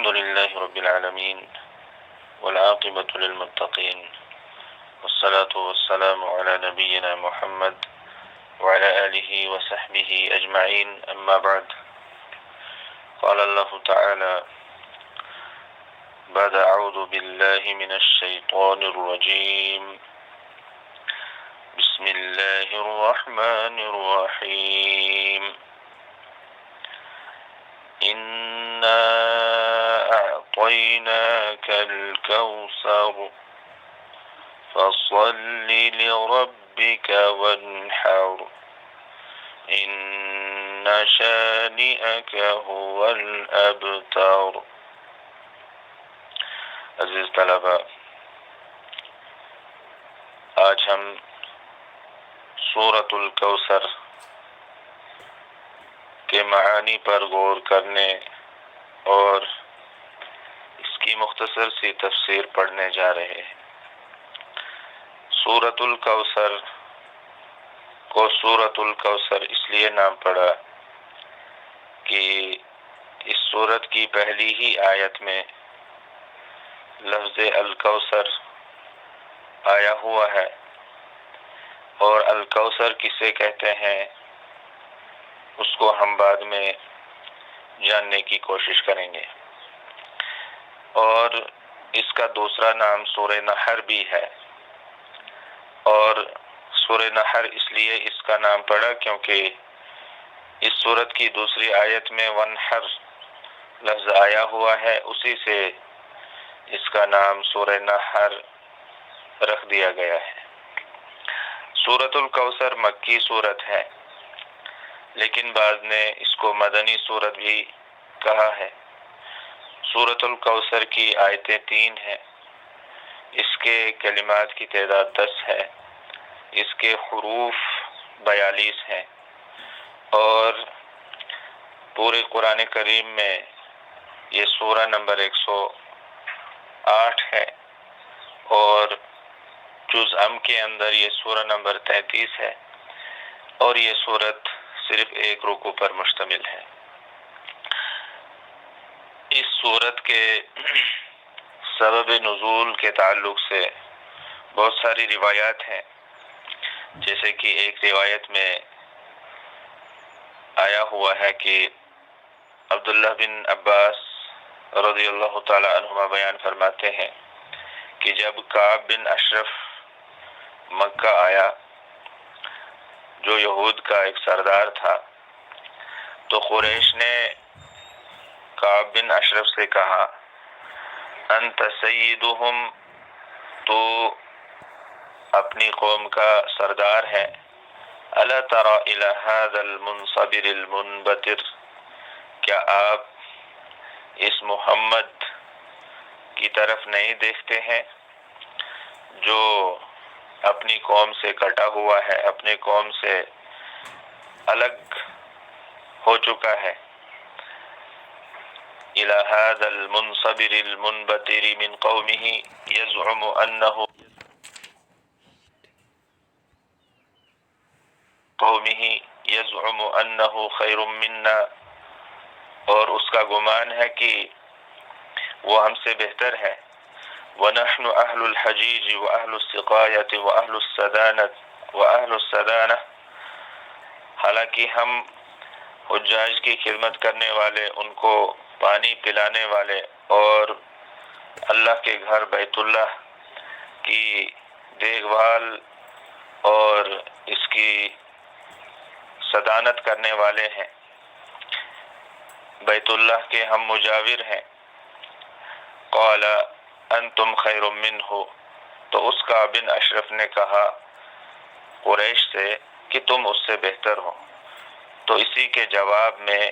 الحمد لله رب العالمين والعاقبة للمتقين والصلاة والسلام على نبينا محمد وعلى آله وصحبه أجمعين أما بعد قال الله تعالى بعد أعوذ بالله من الشيطان الرجيم بسم الله الرحمن الرحيم إنا أعطيناك الكوثر فصل لربك وانحر إن شانئك هو الأبتر. عزیز طلباء، آج ہم سورۃ الکوثر کے معانی پر غور کرنے اور اس کی مختصر سی تفسیر پڑھنے جا رہے ہیں۔ سورۃ الکوثر کو سورۃ الکوثر اس لیے نام پڑا کہ اس سورت کی پہلی ہی آیت میں لفظ الکوثر آیا ہوا ہے، اور الکوثر کسے کہتے ہیں اس کو ہم بعد میں جاننے کی کوشش کریں گے۔ اور اس کا دوسرا نام سورہ نحر بھی ہے، اور سورہ نحر اس لیے اس کا نام پڑا کیونکہ اس سورت کی دوسری آیت میں ونحر لفظ آیا ہوا ہے، اسی سے اس کا نام سورہ نحر رکھ دیا گیا ہے۔ سورۃ الکوثر مکی سورت ہے، لیکن بعض نے اس کو مدنی سورت بھی کہا ہے۔ سورۃ الکوثر کی آیتیں 3 ہیں، اس کے کلمات کی تعداد 10 ہے، اس کے حروف 42 ہیں، اور پورے قرآن کریم میں یہ سورہ نمبر 108 ہے، اور جز ام کے اندر یہ سورہ نمبر 33 ہے، اور یہ سورت صرف ایک رکوع پر مشتمل ہے۔ اس سورت کے سبب نزول کے تعلق سے بہت ساری روایات ہیں، جیسے کہ ایک روایت میں آیا ہوا ہے کہ عبداللہ بن عباس رضی اللہ تعالی عنہما بیان فرماتے ہیں کہ جب کعب بن اشرف مکہ آیا، جو یہود کا ایک سردار تھا، تو قریش نے کعب بن اشرف سے کہا انت سیدہم، تو اپنی قوم کا سردار ہے، الا تری الی ھذا المنصبر المنبتر، کیا آپ اس محمد کی طرف نہیں دیکھتے ہیں جو اپنی قوم سے کٹا ہوا ہے، اپنی قوم سے الگ ہو چکا ہے۔ إلى هذا المنصبر المنبتر من قومه يزعم أنه خير منا، اور اس کا گمان ہے کہ وہ ہم سے بہتر ہے۔ ونحن أهل الحجيج وأهل السقاية وأهل السدانة، حالانکہ ہم حجاج کی خدمت کرنے والے، ان کو پانی پلانے والے، اور اللہ کے گھر بیت اللہ کی دیکھ بھال اور اس کی صدانت کرنے والے ہیں، بیت اللہ کے ہم مجاور ہیں۔ قال انتم خیر منہ، تو اس کا بن اشرف نے کہا قریش سے کہ تم اس سے بہتر ہو۔ تو اسی کے جواب میں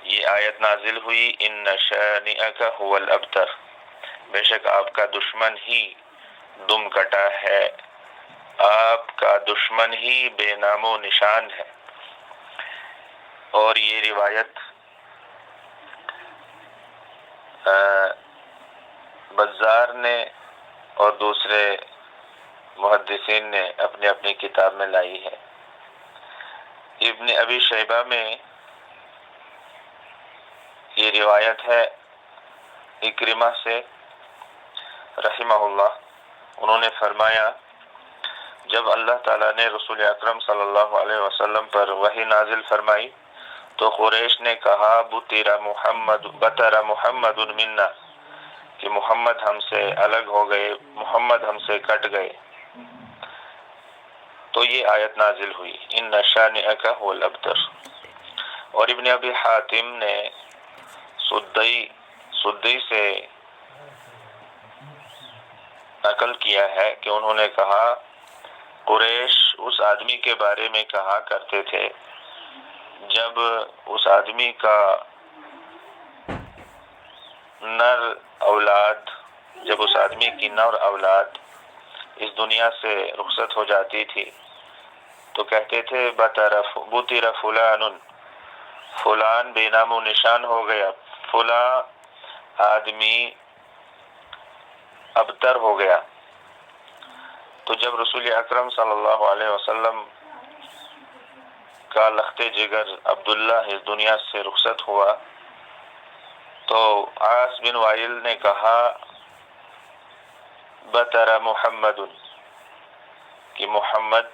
یہ آیت نازل ہوئی ان شانئک هو الابتر، بے شک آپ کا دشمن ہی دم کٹا ہے، آپ کا دشمن ہی بے نام و نشان ہے۔ اور یہ روایت بزار نے اور دوسرے محدثین نے اپنی اپنی کتاب میں لائی ہے۔ ابن ابی شیبہ میں یہ روایت ہے اکرمہ سے رحمہ اللہ، انہوں نے فرمایا جب اللہ تعالیٰ نے رسول اکرم صلی اللہ علیہ وسلم پر وحی نازل فرمائی تو قریش نے کہا بطر محمد منا، کہ محمد ہم سے الگ ہو گئے، محمد ہم سے کٹ گئے۔ تو یہ آیت نازل ہوئی، ان شانئک هو الابتر۔ اور ابن ابی حاتم نے سدی سے نقل کیا ہے کہ انہوں نے کہا قریش اس آدمی کے بارے میں کہا کرتے تھے جب اس آدمی کا جب اس آدمی کی نر اولاد اس دنیا سے رخصت ہو جاتی تھی تو کہتے تھے بطر فلان بے نام و نشان ہو گیا، فلاں آدمی ابتر ہو گیا۔ تو جب رسول اکرم صلی اللہ علیہ وسلم کا لخت جگر عبداللہ اس دنیا سے رخصت ہوا تو عاص بن وائل نے کہا بطر محمد، کہ محمد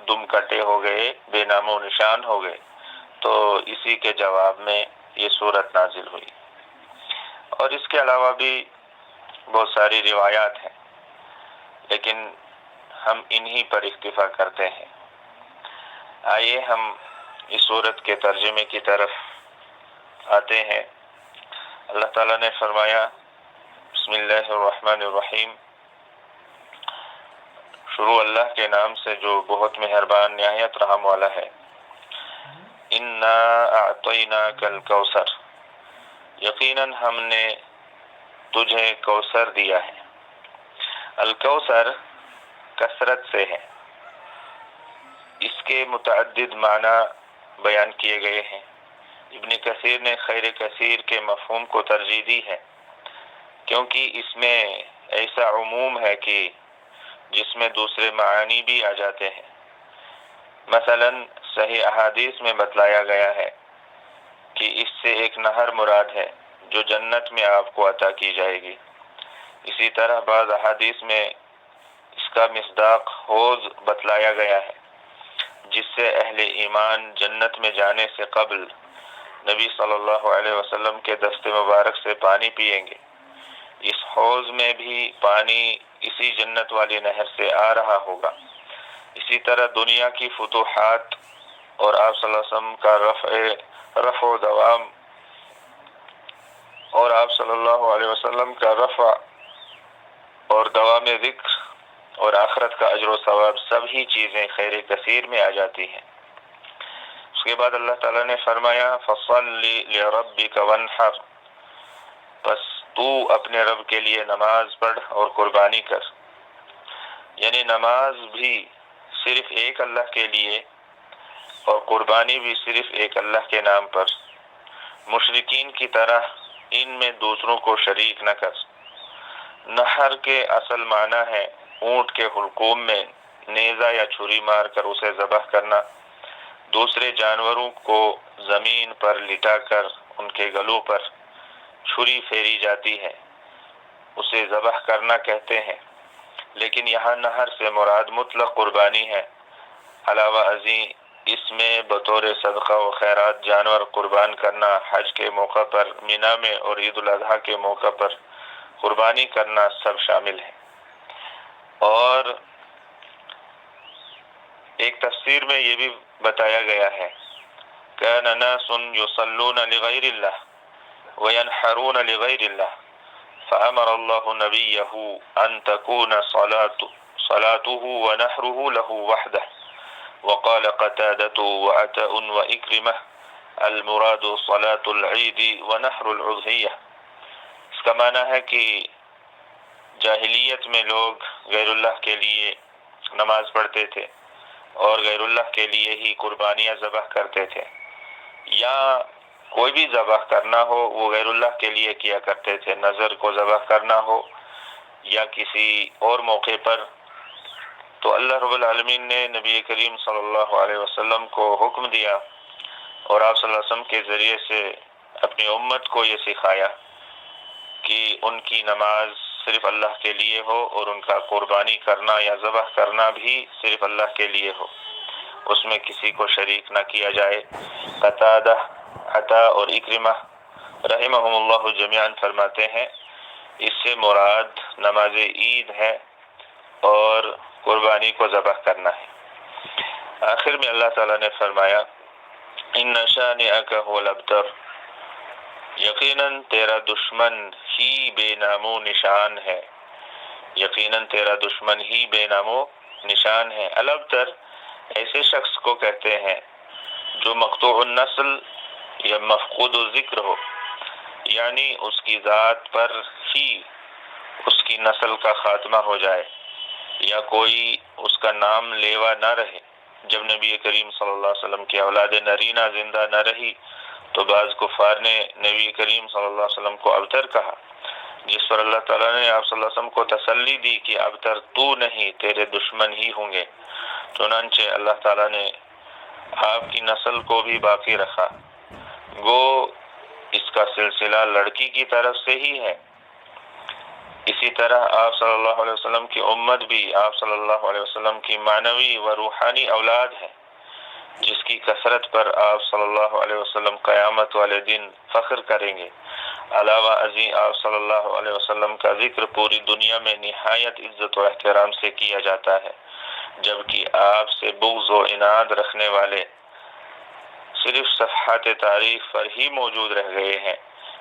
دم کٹے ہو گئے، بے نام و نشان ہو گئے۔ تو اسی کے جواب میں یہ سورت نازل ہوئی۔ اور اس کے علاوہ بھی بہت ساری روایات ہیں، لیکن ہم انہی پر اکتفا کرتے ہیں۔ آئیے ہم اس سورت کے ترجمے کی طرف آتے ہیں۔ اللہ تعالیٰ نے فرمایا بسم اللہ الرحمن الرحیم، شروع اللہ کے نام سے جو بہت مہربان نہایت رحم والا ہے۔ انا اعطیناک الکوثر، یقیناً ہم نے تجھے کوثر دیا ہے۔ الکوثر کثرت سے ہے، اس کے متعدد معنی بیان کیے گئے ہیں۔ ابن کثیر نے خیر کثیر کے مفہوم کو ترجیح دی ہے، کیونکہ اس میں ایسا عموم ہے کہ جس میں دوسرے معانی بھی آ جاتے ہیں۔ مثلا صحیح احادیث میں بتلایا گیا ہے کہ اس سے ایک نہر مراد ہے جو جنت میں آپ کو عطا کی جائے گی۔ اسی طرح بعض احادیث میں اس کا مصداق حوض بتلایا گیا ہے، جس سے اہل ایمان جنت میں جانے سے قبل نبی صلی اللہ علیہ وسلم کے دست مبارک سے پانی پیئیں گے۔ اس حوض میں بھی پانی اسی جنت والی نہر سے آ رہا ہوگا۔ اسی طرح دنیا کی فتوحات اور آپ صلی اللہ علیہ وسلم کا رفع و دوام اور آپ صلی اللہ علیہ وسلم کا رفع اور دوام ذکر اور آخرت کا اجر و ثواب، سب ہی چیزیں خیر کثیر میں آ جاتی ہیں۔ اس کے بعد اللہ تعالیٰ نے فرمایا فَصَلِّ لِرَبِّكَ وَانْحَرْ، پس تو اپنے رب کے لیے نماز پڑھ اور قربانی کر۔ یعنی نماز بھی صرف ایک اللہ کے لیے اور قربانی بھی صرف ایک اللہ کے نام پر۔ مشرکین کی طرح ان میں دوسروں کو شریک نہ کر۔ نحر کے اصل معنی ہے اونٹ کے حلقوم میں نیزہ یا چھری مار کر اسے ذبح کرنا۔ دوسرے جانوروں کو زمین پر لٹا کر ان کے گلوں پر چھری پھیری جاتی ہے، اسے ذبح کرنا کہتے ہیں۔ لیکن یہاں نحر سے مراد مطلق قربانی ہے۔ علاوہ ازیں اس میں بطور صدقہ و خیرات جانور قربان کرنا، حج کے موقع پر مینا میں اور عید الاضحیٰ کے موقع پر قربانی کرنا سب شامل ہے۔ اور ایک تفسیر میں یہ بھی بتایا گیا ہے كان ناس يصلون لغير الله وينحرون لغير الله فأمر الله نبيه أن تكون صلاته ونحره له وحده، وقال قتادة وعطاء وإكرمة المراد صلاة العيد ونحر الأضحية۔ اس کا معنی ہے کہ جاہلیت میں لوگ غیر اللہ کے لیے نماز پڑھتے تھے اور غیر اللہ کے لیے ہی قربانیاں ذبح کرتے تھے، یا کوئی بھی ذبح کرنا ہو وہ غیر اللہ کے لیے کیا کرتے تھے۔ نظر کو ذبح کرنا ہو یا کسی اور موقع پر، تو اللہ رب العالمین نے نبی کریم صلی اللہ علیہ وسلم کو حکم دیا اور آپ صلی اللہ علیہ وسلم کے ذریعے سے اپنی امت کو یہ سکھایا کہ ان کی نماز صرف اللہ کے لیے ہو اور ان کا قربانی کرنا یا ذبح کرنا بھی صرف اللہ کے لیے ہو، اس میں کسی کو شریک نہ کیا جائے۔ قتادہ، عطا اور اکرمہ رحمہم اللہ جمیعاً فرماتے ہیں اس سے مراد نماز عید ہے اور قربانی کو ذبح کرنا ہے۔ آخر میں اللہ تعالیٰ نے فرمایا ان شانئک هو الابتر، یقیناً تیرا دشمن ہی بے نام و نشان ہے، یقیناً تیرا دشمن ہی بے نام و نشان ہے۔ الابتر ایسے شخص کو کہتے ہیں جو مقطوع النسل یا مفقود الذکر ہو، یعنی اس کی ذات پر ہی اس کی نسل کا خاتمہ ہو جائے یا کوئی اس کا نام لیوا نہ رہے۔ جب نبی کریم صلی اللہ علیہ وسلم کی اولاد نرینہ زندہ نہ رہی تو بعض کفار نے نبی کریم صلی اللہ علیہ وسلم کو ابتر کہا، جس پر اللہ تعالیٰ نے آپ صلی اللہ علیہ وسلم کو تسلی دی کہ ابتر تو نہیں، تیرے دشمن ہی ہوں گے۔ چنانچہ اللہ تعالیٰ نے آپ کی نسل کو بھی باقی رکھا، گو اس کا سلسلہ لڑکی کی طرف سے ہی ہے۔ اسی طرح آپ صلی اللہ علیہ وسلم کی امت بھی آپ صلی اللہ علیہ وسلم کی معنوی و روحانی اولاد ہے، جس کی کثرت پر آپ صلی اللہ علیہ وسلم قیامت والے دن فخر کریں گے۔ علاوہ ازیں آپ صلی اللہ علیہ وسلم کا ذکر پوری دنیا میں نہایت عزت و احترام سے کیا جاتا ہے، جبکہ آپ سے بغض و عناد رکھنے والے صرف صفحات تاریخ پر ہی موجود رہ گئے ہیں،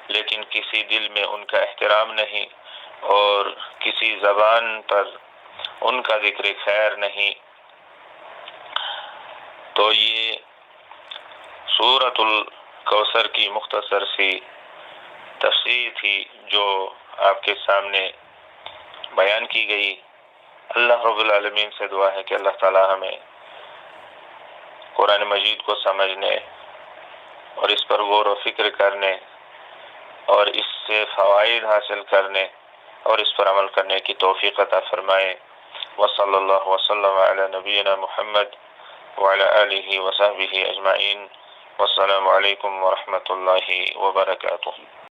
لیکن کسی دل میں ان کا احترام نہیں اور کسی زبان پر ان کا ذکر خیر نہیں۔ تو یہ سورۃ الکوثر کی مختصر سی تفسیر تھی جو آپ کے سامنے بیان کی گئی۔ اللہ رب العالمین سے دعا ہے کہ اللہ تعالی ہمیں قرآن مجید کو سمجھنے اور اس پر غور و فکر کرنے اور اس سے فوائد حاصل کرنے اور اس پر عمل کرنے کی توفیق عطا فرمائے۔ وصلی اللہ وسلم علی نبینا محمد وعلی آلہ وصحبہ اجمعین۔ والسلام علیکم ورحمۃ اللہ وبرکاتہ۔